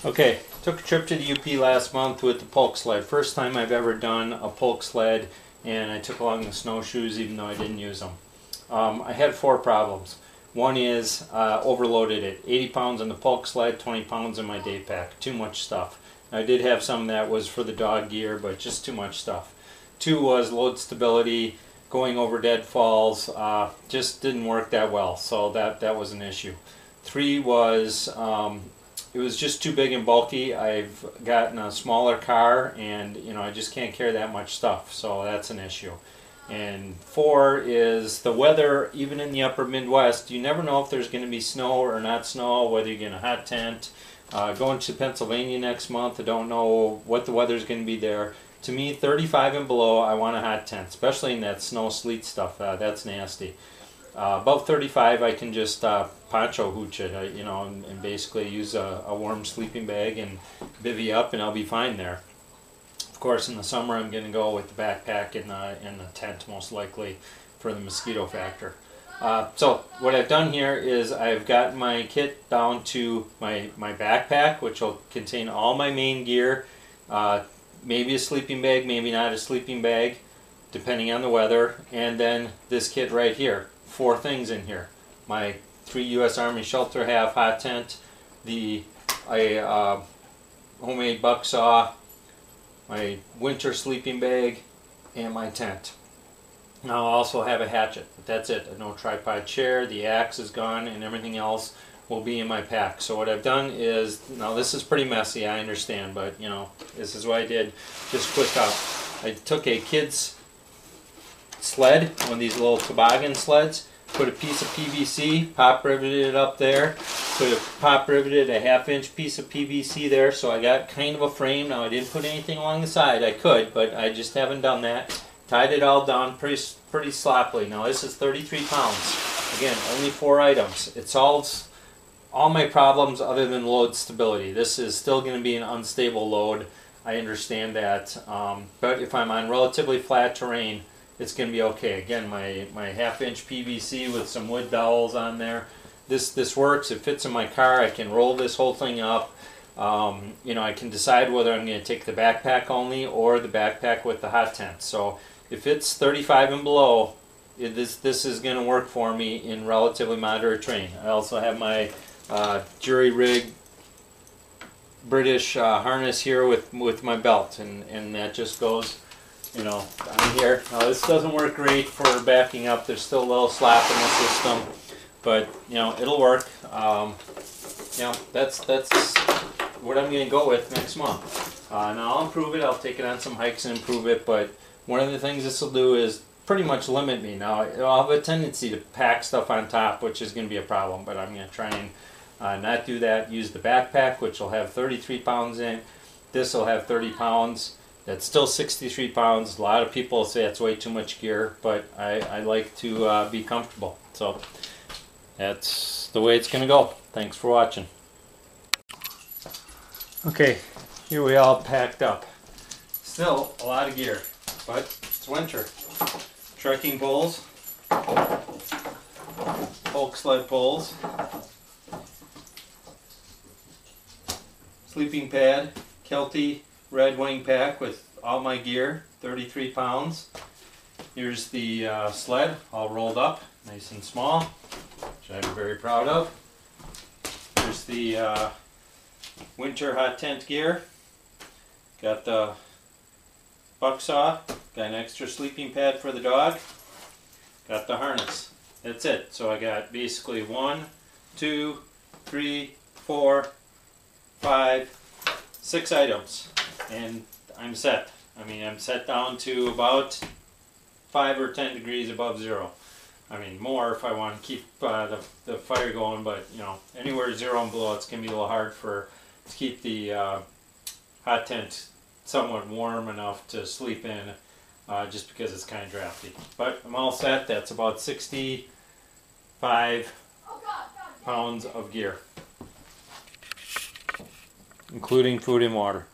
Okay, took a trip to the UP last month with the pulk sled. First time I've ever done a pulk sled, and I took along the snowshoes even though I didn't use them. I had 4 problems. One is overloaded it. 80 pounds on the pulk sled, 20 pounds in my day pack. Too much stuff. I did have some that was for the dog gear, but just too much stuff. 2 was load stability, going over deadfalls, just didn't work that well, so that was an issue. 3 was it was just too big and bulky. I've gotten a smaller car, and I just can't carry that much stuff, so that's an issue. And 4 is the weather. Even in the upper Midwest, you never know if there's going to be snow or not snow, whether you're getting a hot tent. Going to Pennsylvania next month, I don't know what the weather's going to be there. To me, 35 and below, I want a hot tent, especially in that snow sleet stuff. That's nasty. Above 35, I can just poncho hooch it, and basically use a warm sleeping bag and bivvy up, and I'll be fine there. Of course, in the summer, I'm going to go with the backpack and the tent, most likely, for the mosquito factor. So what I've done here is I've got my kit down to my backpack, which will contain all my main gear, maybe a sleeping bag, maybe not a sleeping bag, depending on the weather, and then this kit right here. 4 things in here: my 3 U.S. Army shelter half hot tent, homemade buck saw, my winter sleeping bag, and my tent. Now I'll also have a hatchet, but that's it. No tripod chair, the axe is gone, and everything else will be in my pack. So what I've done is, now this is pretty messy, I understand, but this is what I did. Just quick up. I took a kid's sled, one of these little toboggan sleds, put a piece of PVC, pop riveted it up there, pop riveted a 1/2-inch piece of PVC there, so I got kind of a frame. Now I didn't put anything along the side. I could, but I just haven't done that. Tied it all down pretty sloppily. Now this is 33 pounds. Again, only 4 items. It solves all my problems other than load stability. This is still going to be an unstable load. I understand that, but if I'm on relatively flat terrain, it's going to be okay. Again, my 1/2-inch PVC with some wood dowels on there. This works. It fits in my car. I can roll this whole thing up. I can decide whether I'm going to take the backpack only or the backpack with the hot tent. So if it's 35 and below, this is going to work for me in relatively moderate terrain. I also have my jury rig British harness here with my belt, and that just goes on here. Now this doesn't work great for backing up. There's still a little slap in the system, but it'll work. That's what I'm going to go with next month. Now I'll improve it. I'll take it on some hikes and improve it, but one of the things this will do is pretty much limit me. Now I'll have a tendency to pack stuff on top, which is going to be a problem, but I'm going to try and not do that. Use the backpack, which will have 33 pounds in. This will have 30 pounds. That's still 63 pounds. A lot of people say it's way too much gear, but I like to be comfortable. So that's the way it's going to go. Thanks for watching. Okay, here we all packed up. Still a lot of gear, but it's winter. Trekking poles, pulk sled poles, sleeping pad, Kelty Red Wing pack with all my gear, 33 pounds. Here's the sled, all rolled up, nice and small, which I'm very proud of. Here's the winter hot tent gear. Got the buck saw, got an extra sleeping pad for the dog, got the harness. That's it. So I got basically 1, 2, 3, 4, 5, 6 items. And I'm set. I mean, I'm set down to about 5 or 10 degrees above zero. I mean, more if I want to keep the fire going, but anywhere 0 and below, it's going to be a little hard to keep the hot tent somewhat warm enough to sleep in, just because it's kind of drafty. But I'm all set. That's about 65 pounds of gear, including food and water.